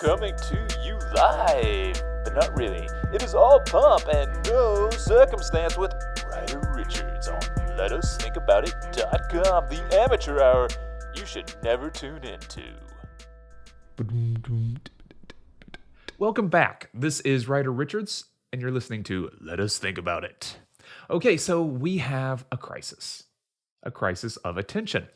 Coming to you live, but not really. It is all pump and no circumstance with Ryder Richards on LetUsThinkAboutIt.com, the amateur hour you should never tune into. Welcome back. This is Ryder Richards, and you're listening to Let Us Think About It. Okay, so we have a crisis of attention.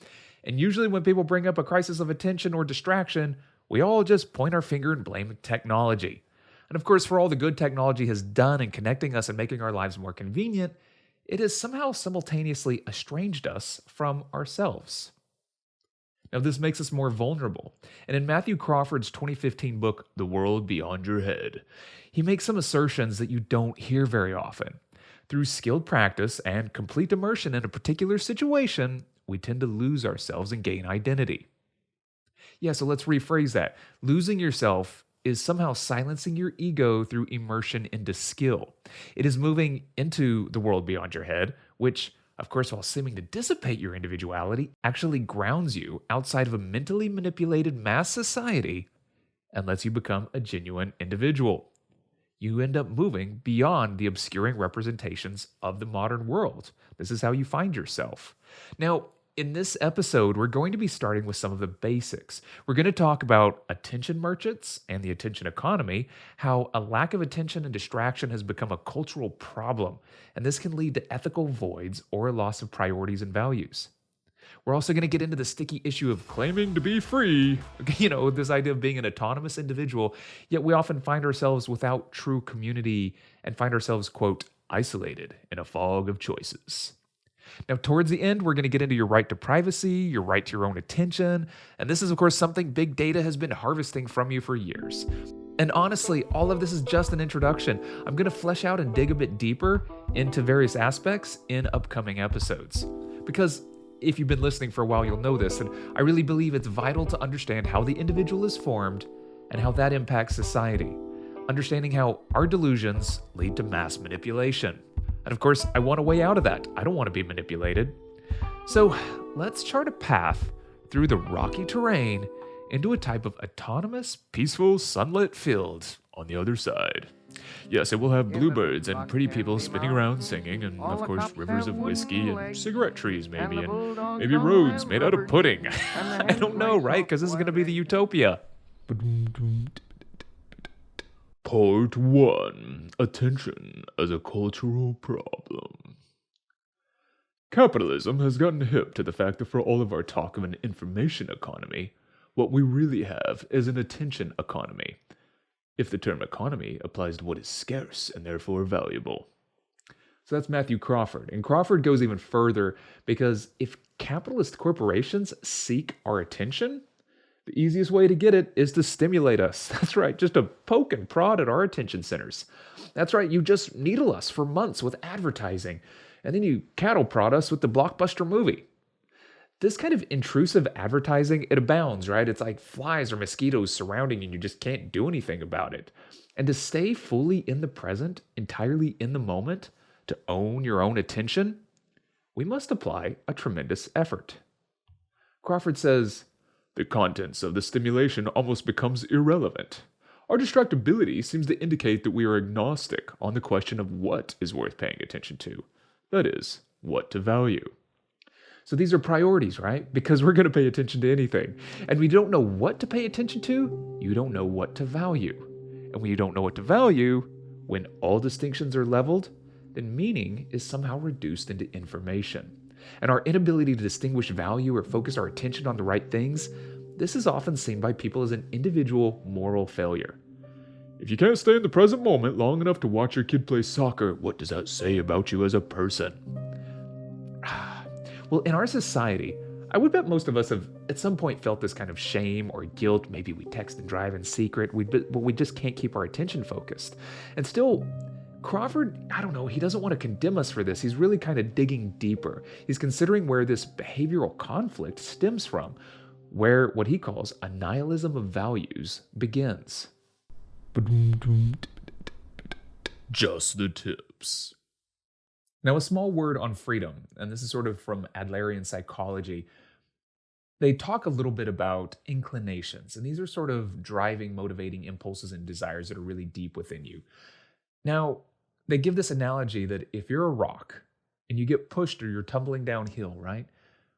And usually when people bring up a crisis of attention or distraction, we all just point our finger and blame technology. And of course, for all the good technology has done in connecting us and making our lives more convenient, it has somehow simultaneously estranged us from ourselves. Now, this makes us more vulnerable. And in Matthew Crawford's 2015 book, The World Beyond Your Head, he makes some assertions that you don't hear very often. Through skilled practice and complete immersion in a particular situation, we tend to lose ourselves and gain identity. Yeah, so let's rephrase that. Losing yourself is somehow silencing your ego through immersion into skill. It is moving into the world beyond your head, which, of course, while seeming to dissipate your individuality, actually grounds you outside of a mentally manipulated mass society and lets you become a genuine individual. You end up moving beyond the obscuring representations of the modern world. This is how you find yourself. Now, in this episode, we're going to be starting with some of the basics. We're going to talk about attention merchants and the attention economy, how a lack of attention and distraction has become a cultural problem, and this can lead to ethical voids or a loss of priorities and values. We're also going to get into the sticky issue of claiming to be free, this idea of being an autonomous individual, yet we often find ourselves without true community and find ourselves, quote, isolated in a fog of choices. Now, towards the end, we're going to get into your right to privacy, your right to your own attention, and this is, of course, something big data has been harvesting from you for years. And honestly, all of this is just an introduction. I'm going to flesh out and dig a bit deeper into various aspects in upcoming episodes. Because if you've been listening for a while, you'll know this, and I really believe it's vital to understand how the individual is formed and how that impacts society. Understanding how our delusions lead to mass manipulation. And of course, I want a way out of that. I don't want to be manipulated. So let's chart a path through the rocky terrain into a type of autonomous, peaceful, sunlit field on the other side. Yes, it will have bluebirds and pretty people spinning around singing, and of course rivers of whiskey and cigarette trees maybe, and maybe roads made out of pudding. I don't know, right? Because this is going to be the utopia. Part 1. Attention as a cultural problem. Capitalism has gotten hip to the fact that for all of our talk of an information economy, what we really have is an attention economy, if the term economy applies to what is scarce and therefore valuable. So that's Matthew Crawford. And Crawford goes even further because if capitalist corporations seek our attention, the easiest way to get it is to stimulate us. That's right, just to poke and prod at our attention centers. That's right, you just needle us for months with advertising, and then you cattle prod us with the blockbuster movie. This kind of intrusive advertising, it abounds, right? It's like flies or mosquitoes surrounding you, and you just can't do anything about it. And to stay fully in the present, entirely in the moment, to own your own attention, we must apply a tremendous effort. Crawford says, the contents of the stimulation almost becomes irrelevant. Our distractibility seems to indicate that we are agnostic on the question of what is worth paying attention to. That is, what to value. So these are priorities, right? Because we're going to pay attention to anything. And we don't know what to pay attention to, you don't know what to value. And when you don't know what to value, when all distinctions are leveled, then meaning is somehow reduced into information. And our inability to distinguish value or focus our attention on the right things, this is often seen by people as an individual moral failure. If you can't stay in the present moment long enough to watch your kid play soccer, what does that say about you as a person? Well, in our society, I would bet most of us have at some point felt this kind of shame or guilt. Maybe we text and drive in secret, but we just can't keep our attention focused. And still, Crawford, I don't know, he doesn't want to condemn us for this. He's really kind of digging deeper. He's considering where this behavioral conflict stems from, where what he calls a nihilism of values begins. Just the tips. Now, a small word on freedom, and this is sort of from Adlerian psychology. They talk a little bit about inclinations, and these are sort of driving, motivating impulses and desires that are really deep within you. Now, they give this analogy that if you're a rock and you get pushed or you're tumbling downhill, right?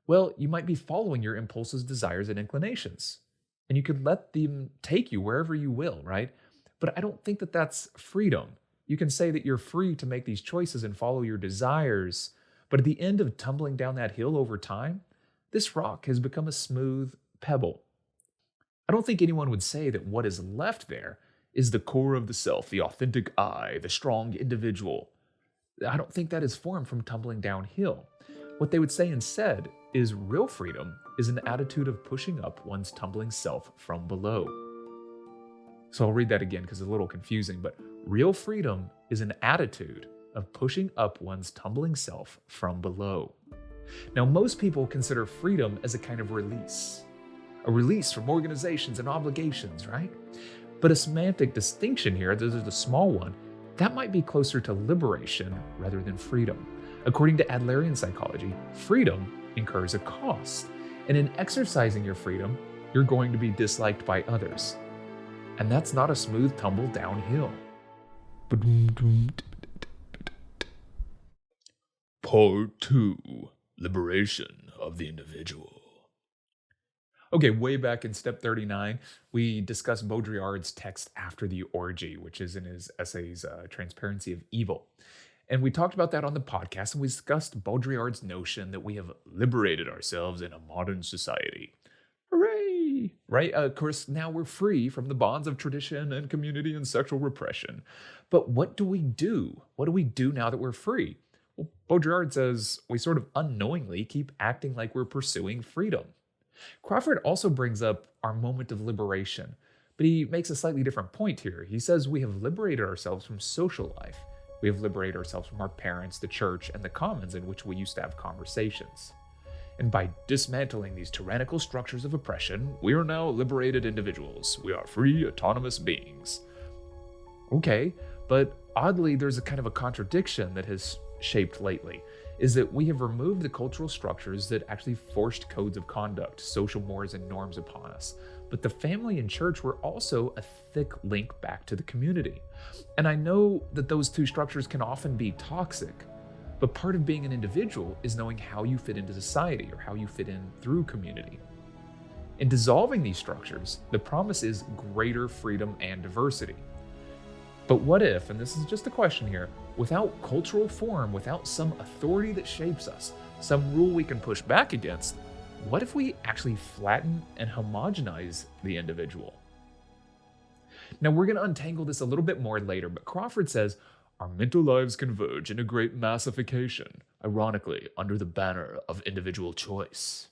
Well, you might be following your impulses, desires, and inclinations, and you could let them take you wherever you will, right? But I don't think that that's freedom. You can say that you're free to make these choices and follow your desires, but at the end of tumbling down that hill over time, this rock has become a smooth pebble. I don't think anyone would say that what is left there is the core of the self, the authentic I, the strong individual. I don't think that is formed from tumbling downhill. What they would say instead is real freedom is an attitude of pushing up one's tumbling self from below. So I'll read that again because it's a little confusing, but real freedom is an attitude of pushing up one's tumbling self from below. Now, most people consider freedom as a kind of release, a release from organizations and obligations, right? But a semantic distinction here, this is a small one, that might be closer to liberation rather than freedom. According to Adlerian psychology, freedom incurs a cost. And in exercising your freedom, you're going to be disliked by others. And that's not a smooth tumble downhill. Part 2. Liberation of the individual. Okay, way back in step 39, we discussed Baudrillard's text After the Orgy, which is in his essays Transparency of Evil. And we talked about that on the podcast, and we discussed Baudrillard's notion that we have liberated ourselves in a modern society. Hooray! Right? Of course, now we're free from the bonds of tradition and community and sexual repression. But what do we do? What do we do now that we're free? Well, Baudrillard says we sort of unknowingly keep acting like we're pursuing freedom. Crawford also brings up our moment of liberation, but he makes a slightly different point here. He says we have liberated ourselves from social life. We have liberated ourselves from our parents, the church, and the commons in which we used to have conversations. And by dismantling these tyrannical structures of oppression, we are now liberated individuals. We are free, autonomous beings. Okay, but oddly, there's a kind of a contradiction that has shaped lately, is that we have removed the cultural structures that actually forced codes of conduct, social mores, and norms upon us. But the family and church were also a thick link back to the community. And I know that those two structures can often be toxic, but part of being an individual is knowing how you fit into society or how you fit in through community. In dissolving these structures, the promise is greater freedom and diversity. But what if, and this is just a question here, without cultural form, without some authority that shapes us, some rule we can push back against, what if we actually flatten and homogenize the individual? Now, we're going to untangle this a little bit more later, but Crawford says, our mental lives converge in a great massification, ironically, under the banner of individual choice.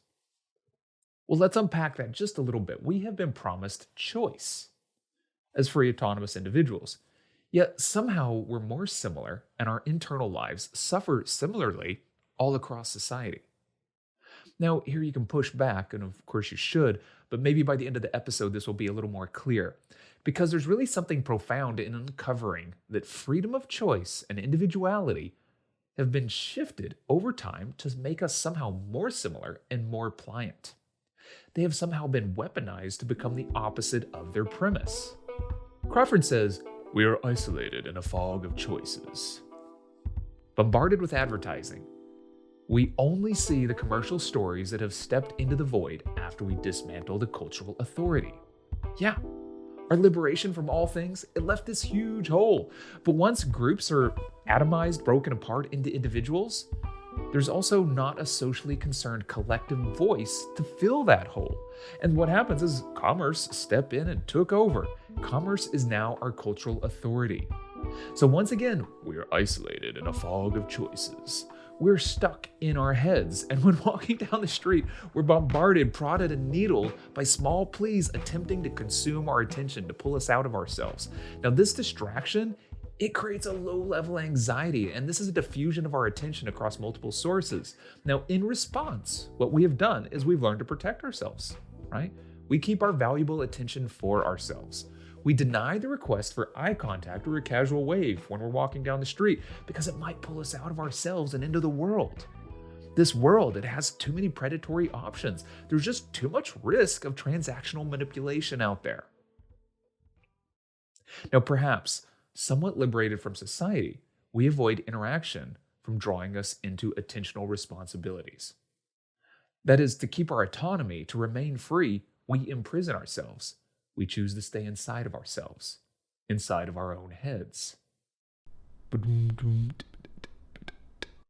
Well, let's unpack that just a little bit. We have been promised choice as free autonomous individuals. Yet somehow we're more similar and our internal lives suffer similarly all across society. Now, here you can push back, and of course you should, but maybe by the end of the episode this will be a little more clear. Because there's really something profound in uncovering that freedom of choice and individuality have been shifted over time to make us somehow more similar and more pliant. They have somehow been weaponized to become the opposite of their premise. Crawford says, we are isolated in a fog of choices. Bombarded with advertising, we only see the commercial stories that have stepped into the void after we dismantle the cultural authority. Yeah, our liberation from all things, it left this huge hole. But once groups are atomized, broken apart into individuals, there's also not a socially concerned collective voice to fill that hole. And what happens is commerce stepped in and took over. Commerce is now our cultural authority. So once again, we are isolated in a fog of choices. We're stuck in our heads, and when walking down the street, we're bombarded, prodded, and needled by small pleas attempting to consume our attention, to pull us out of ourselves. Now, this distraction, it creates a low-level anxiety, and this is a diffusion of our attention across multiple sources. Now, in response, what we have done is we've learned to protect ourselves, right? We keep our valuable attention for ourselves. We deny the request for eye contact or a casual wave when we're walking down the street because it might pull us out of ourselves and into the world. This world, it has too many predatory options. There's just too much risk of transactional manipulation out there. Now, perhaps, somewhat liberated from society, we avoid interaction from drawing us into attentional responsibilities. That is, to keep our autonomy, to remain free, we imprison ourselves. We choose to stay inside of ourselves, inside of our own heads.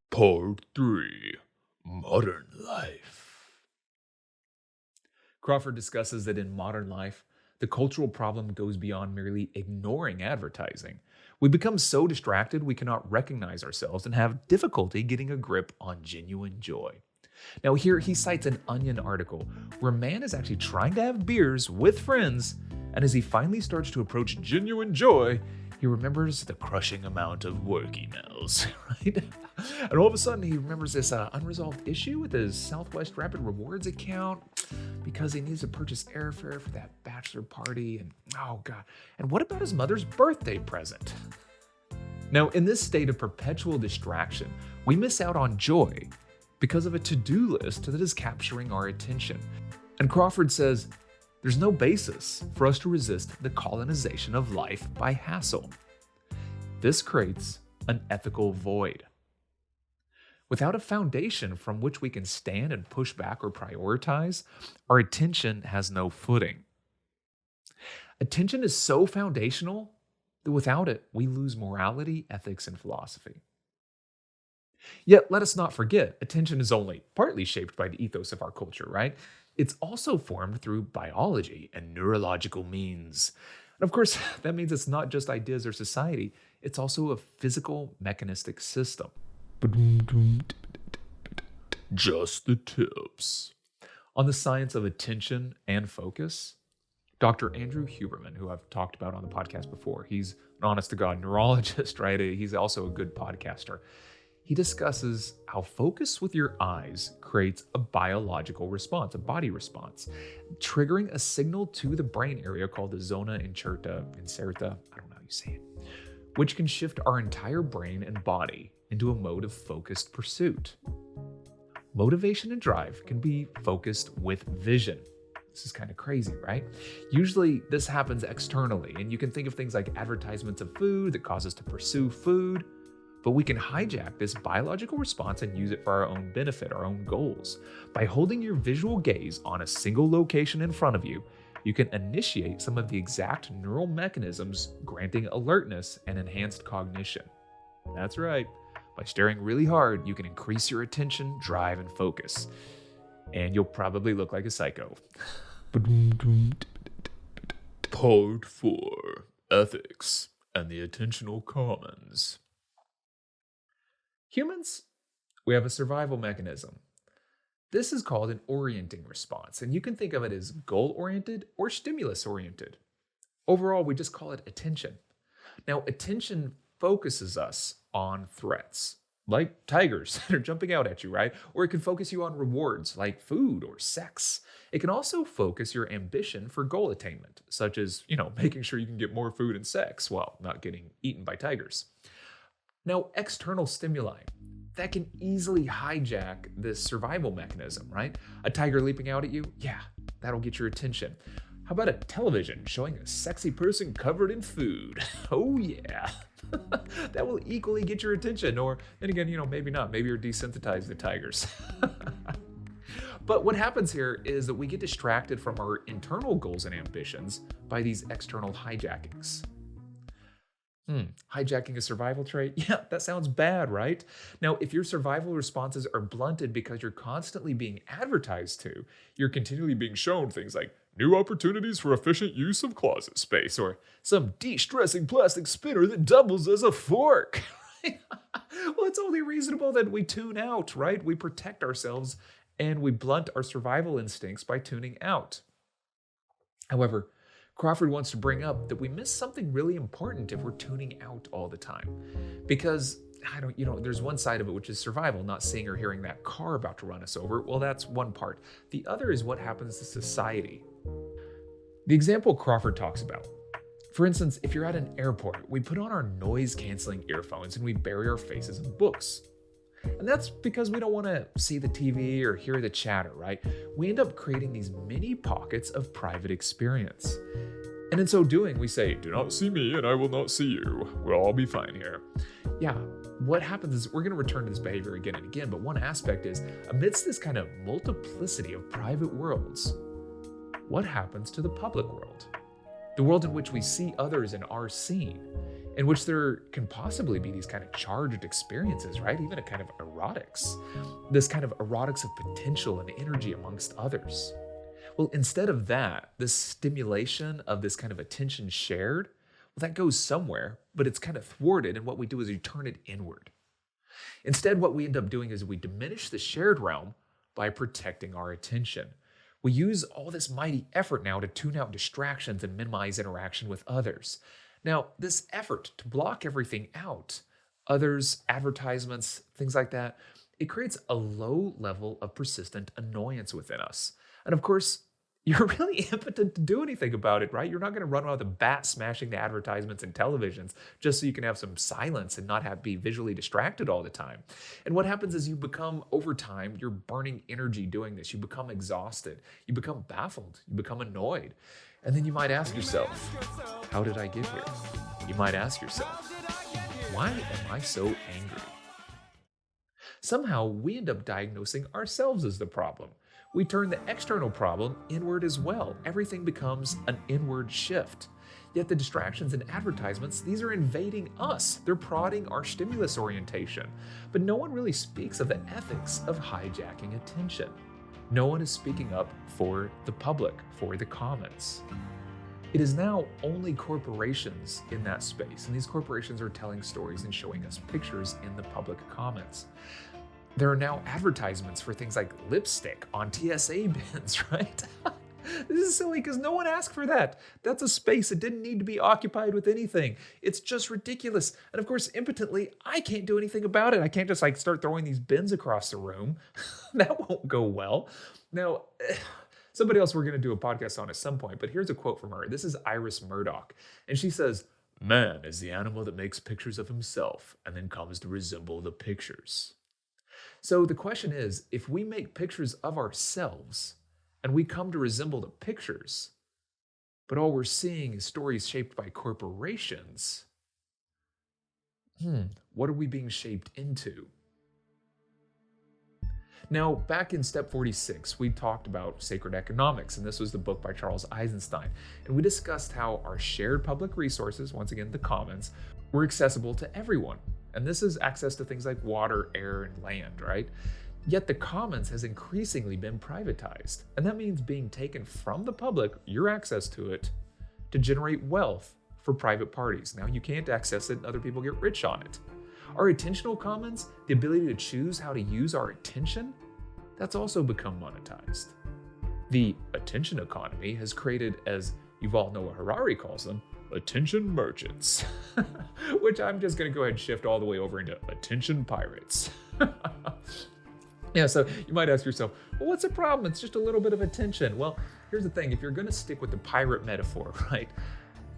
Part 3. Modern Life. Crawford discusses that in modern life, the cultural problem goes beyond merely ignoring advertising. We become so distracted we cannot recognize ourselves and have difficulty getting a grip on genuine joy. Now, here he cites an Onion article where a man is actually trying to have beers with friends, and as he finally starts to approach genuine joy, he remembers the crushing amount of work he knows, right? And all of a sudden, he remembers this unresolved issue with his Southwest Rapid Rewards account because he needs to purchase airfare for that bachelor party. And oh God, and what about his mother's birthday present? Now, in this state of perpetual distraction, we miss out on joy because of a to-do list that is capturing our attention. And Crawford says, there's no basis for us to resist the colonization of life by hassle. This creates an ethical void. Without a foundation from which we can stand and push back or prioritize, our attention has no footing. Attention is so foundational that without it, we lose morality, ethics, and philosophy. Yet, let us not forget, attention is only partly shaped by the ethos of our culture, right? It's also formed through biology and neurological means. And of course, that means it's not just ideas or society, it's also a physical, mechanistic system. Just the tips. On the science of attention and focus, Dr. Andrew Huberman, who I've talked about on the podcast before, he's an honest-to-God neurologist, right? He's also a good podcaster. He discusses how focus with your eyes creates a biological response, a body response, triggering a signal to the brain area called the zona incerta, I don't know how you say it, which can shift our entire brain and body into a mode of focused pursuit. Motivation and drive can be focused with vision. This is kind of crazy, right? Usually this happens externally, and you can think of things like advertisements of food that cause us to pursue food. But we can hijack this biological response and use it for our own benefit, our own goals. By holding your visual gaze on a single location in front of you, you can initiate some of the exact neural mechanisms granting alertness and enhanced cognition. That's right. By staring really hard, you can increase your attention, drive, and focus. And you'll probably look like a psycho. Part 4. Ethics and the attentional commons. Humans, we have a survival mechanism. This is called an orienting response, and you can think of it as goal-oriented or stimulus-oriented. Overall, we just call it attention. Now, attention focuses us on threats, like tigers that are jumping out at you, right? Or it can focus you on rewards, like food or sex. It can also focus your ambition for goal attainment, such as, making sure you can get more food and sex while not getting eaten by tigers. Now, external stimuli, that can easily hijack this survival mechanism, right? A tiger leaping out at you, yeah, that'll get your attention. How about a television showing a sexy person covered in food? Oh yeah, that will equally get your attention. Or, then again, maybe not. Maybe you're desensitized to tigers. But what happens here is that we get distracted from our internal goals and ambitions by these external hijackings. Hijacking a survival trait? Yeah, that sounds bad, right? Now, if your survival responses are blunted because you're constantly being advertised to, you're continually being shown things like new opportunities for efficient use of closet space, or some de-stressing plastic spinner that doubles as a fork. Well, it's only reasonable that we tune out, right? We protect ourselves and we blunt our survival instincts by tuning out. However, Crawford wants to bring up that we miss something really important if we're tuning out all the time. Because, there's one side of it, which is survival, not seeing or hearing that car about to run us over. Well, that's one part. The other is what happens to society. The example Crawford talks about. For instance, if you're at an airport, we put on our noise-canceling earphones and we bury our faces in books. And that's because we don't want to see the TV or hear the chatter, right? We end up creating these mini pockets of private experience. And in so doing, we say, do not see me and I will not see you. We'll all be fine here. Yeah, what happens is we're going to return to this behavior again and again, but one aspect is amidst this kind of multiplicity of private worlds, what happens to the public world? The world in which we see others and are seen, in which there can possibly be these kind of charged experiences, right? Even a kind of erotics, this kind of erotics of potential and energy amongst others. Well, instead of that, this stimulation of this kind of attention shared, well, that goes somewhere, but it's kind of thwarted. And what we do is we turn it inward. Instead, what we end up doing is we diminish the shared realm by protecting our attention. We use all this mighty effort now to tune out distractions and minimize interaction with others. Now, this effort to block everything out, others, advertisements, things like that, it creates a low level of persistent annoyance within us. And of course, you're really impotent to do anything about it, right? You're not going to run around with a bat smashing the advertisements and televisions just so you can have some silence and not be visually distracted all the time. And what happens is you become, over time, you're burning energy doing this. You become exhausted. You become baffled. You become annoyed. And then you might ask yourself, how did I get here? You might ask yourself, why am I so angry? Somehow we end up diagnosing ourselves as the problem. We turn the external problem inward as well. Everything becomes an inward shift. Yet the distractions and advertisements, these are invading us. They're prodding our stimulus orientation. But no one really speaks of the ethics of hijacking attention. No one is speaking up for the public, for the commons. It is now only corporations in that space, and these corporations are telling stories and showing us pictures in the public comments. There are now advertisements for things like lipstick on TSA bins, right? This is silly because no one asked for that. That's a space that didn't need to be occupied with anything. It's just ridiculous. And of course, impotently, I can't do anything about it. I can't just start throwing these bins across the room. That won't go well. Now, somebody else we're going to do a podcast on at some point, but here's a quote from her. This is Iris Murdoch. And she says, "Man is the animal that makes pictures of himself and then comes to resemble the pictures." So the question is, if we make pictures of ourselves and we come to resemble the pictures, but all we're seeing is stories shaped by corporations, what are we being shaped into? Now, back in step 46, we talked about sacred economics, and this was the book by Charles Eisenstein. And we discussed how our shared public resources, once again, the commons, were accessible to everyone. And this is access to things like water, air, and land, right? Yet the commons has increasingly been privatized. And that means being taken from the public, your access to it, to generate wealth for private parties. Now you can't access it and other people get rich on it. Our attentional commons, the ability to choose how to use our attention, that's also become monetized. The attention economy has created, as Yuval Noah Harari calls them, attention merchants, which I'm just going to go ahead and shift all the way over into attention pirates. Yeah, so you might ask yourself, well, what's the problem? It's just a little bit of attention. Well, here's the thing. If you're going to stick with the pirate metaphor, right?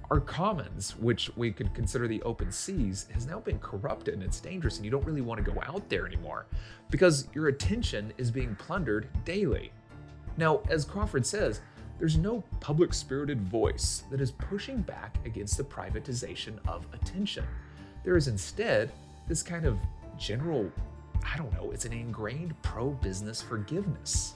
Our commons, which we could consider the open seas, has now been corrupted and it's dangerous and you don't really want to go out there anymore because your attention is being plundered daily. Now, as Crawford says, there's no public-spirited voice that is pushing back against the privatization of attention. There is instead this kind of general, it's an ingrained pro-business forgiveness.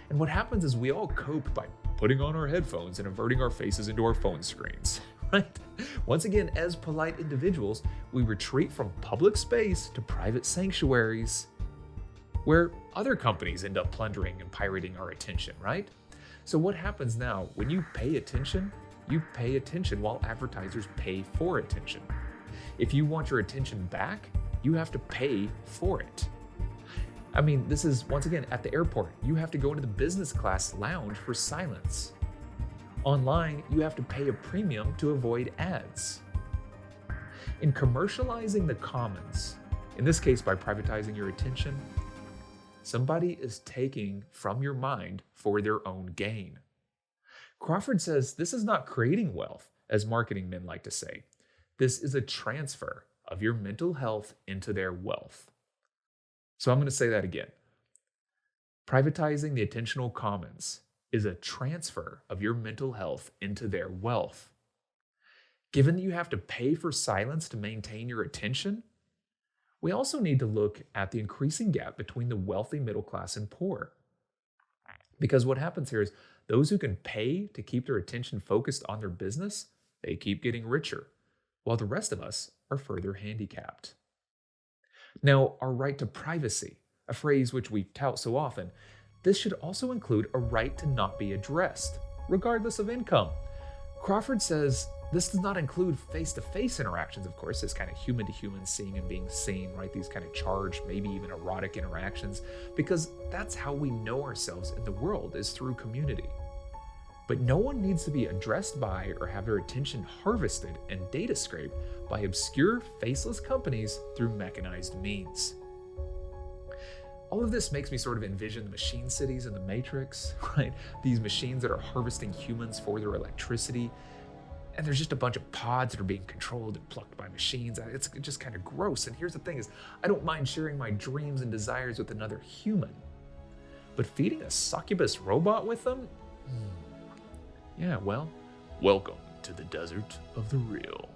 And what happens is we all cope by putting on our headphones and averting our faces into our phone screens, right? Once again, as polite individuals, we retreat from public space to private sanctuaries where other companies end up plundering and pirating our attention, right? So what happens now? When you pay attention while advertisers pay for attention. If you want your attention back, you have to pay for it. I mean, this is, once again, at the airport, you have to go into the business class lounge for silence. Online, you have to pay a premium to avoid ads. In commercializing the commons, in this case by privatizing your attention, somebody is taking from your mind for their own gain. Crawford says this is not creating wealth, as marketing men like to say. This is a transfer of your mental health into their wealth. So I'm going to say that again. Privatizing the attentional commons is a transfer of your mental health into their wealth. Given that you have to pay for silence to maintain your attention, we also need to look at the increasing gap between the wealthy, middle class, and poor. Because what happens here is those who can pay to keep their attention focused on their business, they keep getting richer, while the rest of us are further handicapped. Now, our right to privacy, a phrase which we tout so often, this should also include a right to not be addressed, regardless of income. Crawford says this does not include face-to-face interactions, of course, this kind of human-to-human seeing and being seen, right? These kind of charged, maybe even erotic interactions, because that's how we know ourselves in the world, is through community. But no one needs to be addressed by or have their attention harvested and data scraped by obscure, faceless companies through mechanized means. All of this makes me sort of envision the machine cities in the Matrix, right? These machines that are harvesting humans for their electricity. And there's just a bunch of pods that are being controlled and plucked by machines. It's just kind of gross. And here's the thing is, I don't mind sharing my dreams and desires with another human. But feeding a succubus robot with them? Yeah, well, welcome to the desert of the real.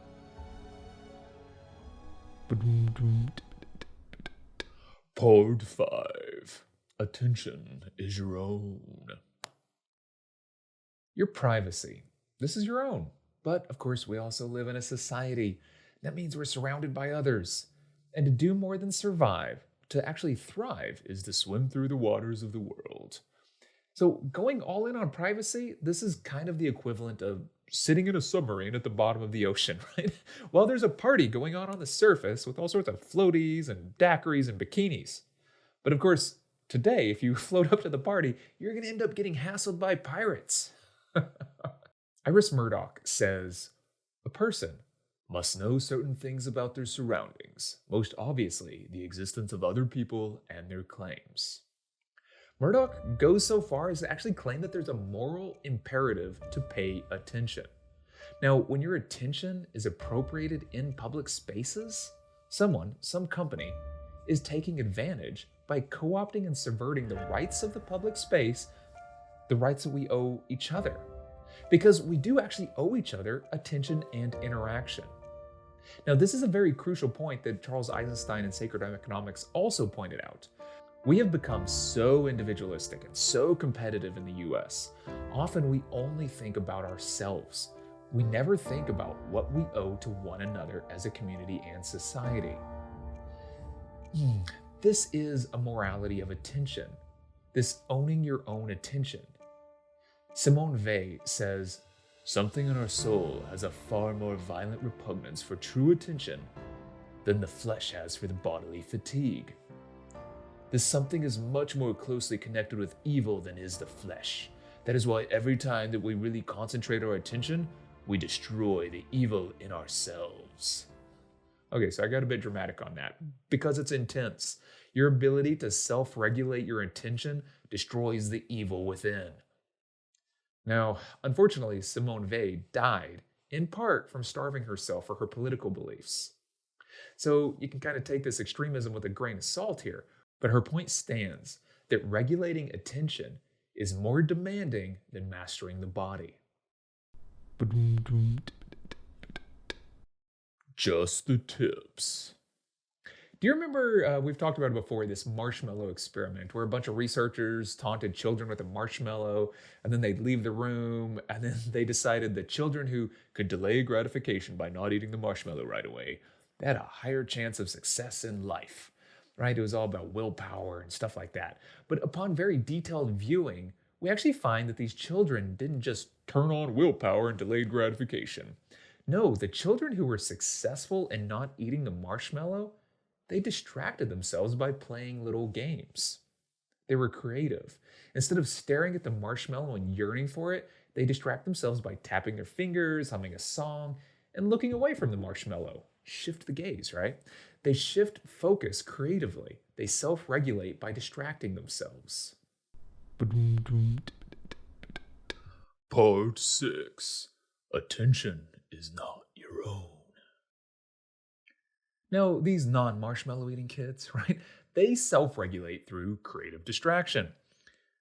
Part 5. Attention is your own. Your privacy. This is your own. But, of course, we also live in a society. That means we're surrounded by others. And to do more than survive, to actually thrive, is to swim through the waters of the world. So going all in on privacy, this is kind of the equivalent of sitting in a submarine at the bottom of the ocean, right? While there's a party going on the surface with all sorts of floaties and daiquiris and bikinis. But of course, today, if you float up to the party, you're going to end up getting hassled by pirates. Iris Murdoch says, a person must know certain things about their surroundings, most obviously the existence of other people and their claims. Murdoch goes so far as to actually claim that there's a moral imperative to pay attention. Now, when your attention is appropriated in public spaces, some company, is taking advantage by co-opting and subverting the rights of the public space, the rights that we owe each other. Because we do actually owe each other attention and interaction. Now, this is a very crucial point that Charles Eisenstein in Sacred Economics also pointed out. We have become so individualistic and so competitive in the US. Often we only think about ourselves. We never think about what we owe to one another as a community and society. This is a morality of attention, this owning your own attention. Simone Weil says, something in our soul has a far more violent repugnance for true attention than the flesh has for the bodily fatigue. This something is much more closely connected with evil than is the flesh. That is why every time that we really concentrate our attention, we destroy the evil in ourselves. Okay, so I got a bit dramatic on that because it's intense. Your ability to self-regulate your attention destroys the evil within. Now, unfortunately, Simone Weil died in part from starving herself for her political beliefs. So you can kind of take this extremism with a grain of salt here. But her point stands that regulating attention is more demanding than mastering the body. Just the tips. Do you remember, we've talked about it before, this marshmallow experiment where a bunch of researchers taunted children with a marshmallow and then they'd leave the room and then they decided that children who could delay gratification by not eating the marshmallow right away, they had a higher chance of success in life. Right? It was all about willpower and stuff like that. But upon very detailed viewing, we actually find that these children didn't just turn on willpower and delayed gratification. No, the children who were successful in not eating the marshmallow, they distracted themselves by playing little games. They were creative. Instead of staring at the marshmallow and yearning for it, they distract themselves by tapping their fingers, humming a song, and looking away from the marshmallow. Shift the gaze, right? They shift focus creatively. They self-regulate by distracting themselves. Part 6. Attention is not your own. Now, these non-marshmallow eating kids, right? they self-regulate through creative distraction.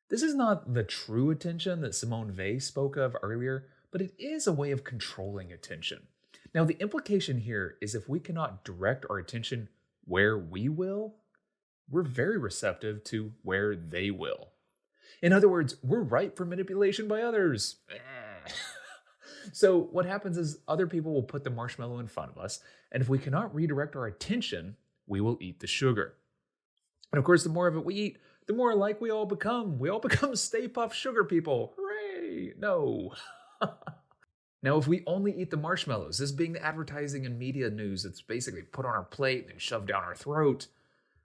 This is not the true attention that Simone Weil spoke of earlier, but it is a way of controlling attention. Now, the implication here is if we cannot direct our attention where we will, we're very receptive to where they will. In other words, we're ripe for manipulation by others. So what happens is other people will put the marshmallow in front of us, and if we cannot redirect our attention, we will eat the sugar. And of course, the more of it we eat, the more alike we all become. We all become Stay Puft Sugar people. Hooray! No. Now, if we only eat the marshmallows, this being the advertising and media news that's basically put on our plate and shoved down our throat,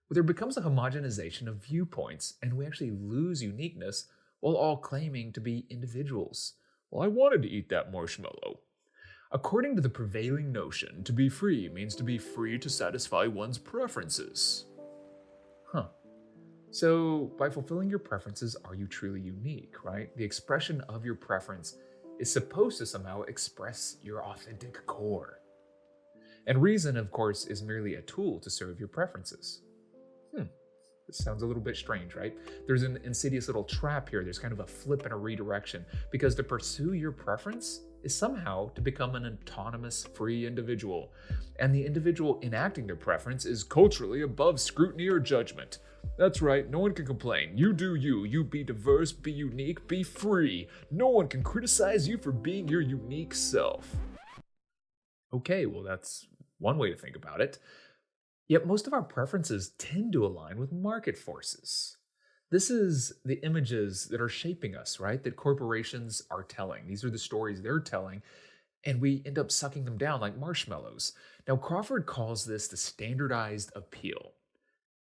there becomes a homogenization of viewpoints, and we actually lose uniqueness while all claiming to be individuals. Well, I wanted to eat that marshmallow. According to the prevailing notion, to be free means to be free to satisfy one's preferences. So, by fulfilling your preferences, are you truly unique, right? The expression of your preference is supposed to somehow express your authentic core. And reason, of course, is merely a tool to serve your preferences. This sounds a little bit strange, right? There's an insidious little trap here. There's kind of a flip and a redirection, because to pursue your preference is somehow to become an autonomous, free individual. And the individual enacting their preference is culturally above scrutiny or judgment. That's right, no one can complain. You do you. You be diverse, be unique, be free. No one can criticize you for being your unique self. Okay, well, that's one way to think about it. Yet most of our preferences tend to align with market forces. This is the images that are shaping us, right? That corporations are telling. These are the stories they're telling, and we end up sucking them down like marshmallows. Now, Crawford calls this the standardized appeal.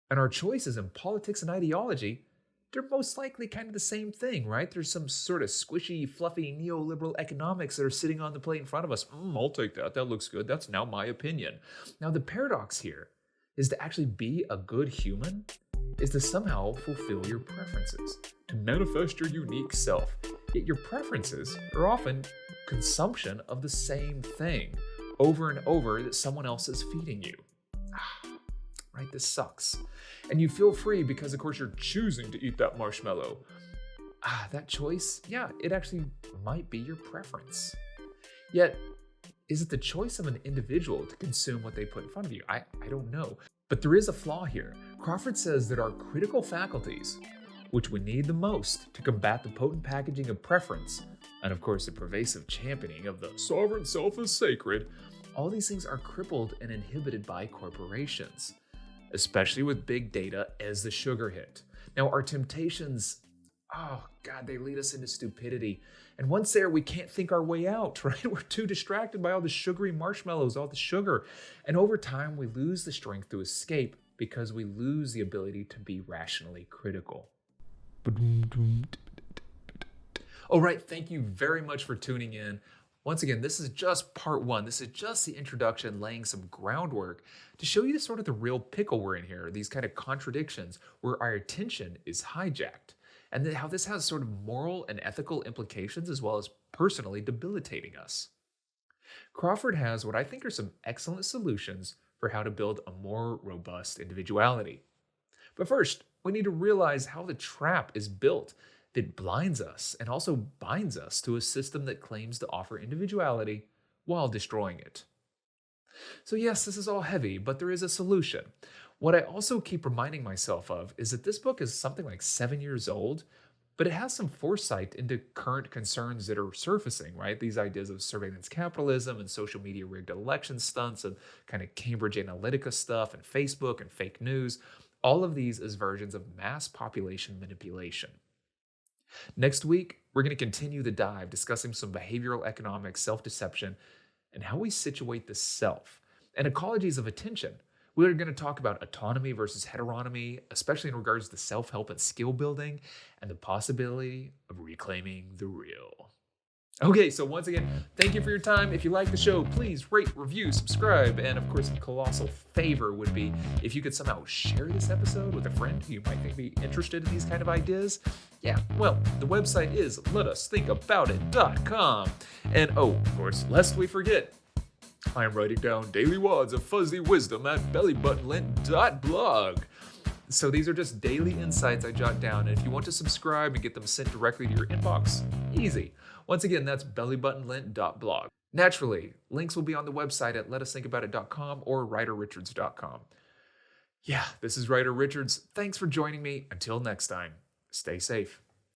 And our choices in politics and ideology, they're most likely kind of the same thing, right? There's some sort of squishy, fluffy neoliberal economics that are sitting on the plate in front of us. I'll take that. That looks good. That's now my opinion. Now, the paradox here is to actually be a good human, is to somehow fulfill your preferences, to manifest your unique self. Yet your preferences are often consumption of the same thing over and over that someone else is feeding you. Right? This sucks. And you feel free because, of course, you're choosing to eat that marshmallow. That choice, yeah, it actually might be your preference. Yet, is it the choice of an individual to consume what they put in front of you? I don't know. But there is a flaw here. Crawford says that our critical faculties, which we need the most to combat the potent packaging of preference, and of course the pervasive championing of the sovereign self is sacred, all these things are crippled and inhibited by corporations, especially with big data as the sugar hit. Now, our temptations, they lead us into stupidity. And once there, we can't think our way out, right? We're too distracted by all the sugary marshmallows, all the sugar. And over time, we lose the strength to escape because we lose the ability to be rationally critical. All right, thank you very much for tuning in. Once again, this is just part one. This is just the introduction, laying some groundwork to show you sort of the real pickle we're in here, these kind of contradictions where our attention is hijacked, and then how this has sort of moral and ethical implications as well as personally debilitating us. Crawford has what I think are some excellent solutions for how to build a more robust individuality. But first, we need to realize how the trap is built that blinds us and also binds us to a system that claims to offer individuality while destroying it. So yes, this is all heavy, but there is a solution. What I also keep reminding myself of is that this book is something like 7 years old, but it has some foresight into current concerns that are surfacing, right? These ideas of surveillance capitalism and social media rigged election stunts and kind of Cambridge Analytica stuff and Facebook and fake news. All of these as versions of mass population manipulation. Next week, we're going to continue the dive, discussing some behavioral economics, self-deception, and how we situate the self, and ecologies of attention. We're going to talk about autonomy versus heteronomy, especially in regards to self-help and skill building, and the possibility of reclaiming the real. Okay, so once again, thank you for your time. If you like the show, please rate, review, subscribe, and of course, a colossal favor would be if you could somehow share this episode with a friend who you might think be interested in these kind of ideas. Yeah, well, the website is letusthinkaboutit.com. And of course, lest we forget, I am writing down daily wads of fuzzy wisdom at bellybuttonlint.blog. So these are just daily insights I jot down, and if you want to subscribe and get them sent directly to your inbox, easy. Once again, that's bellybuttonlint.blog. Naturally, links will be on the website at letusthinkaboutit.com or writerrichards.com. Yeah, this is Writer Richards. Thanks for joining me. Until next time, stay safe.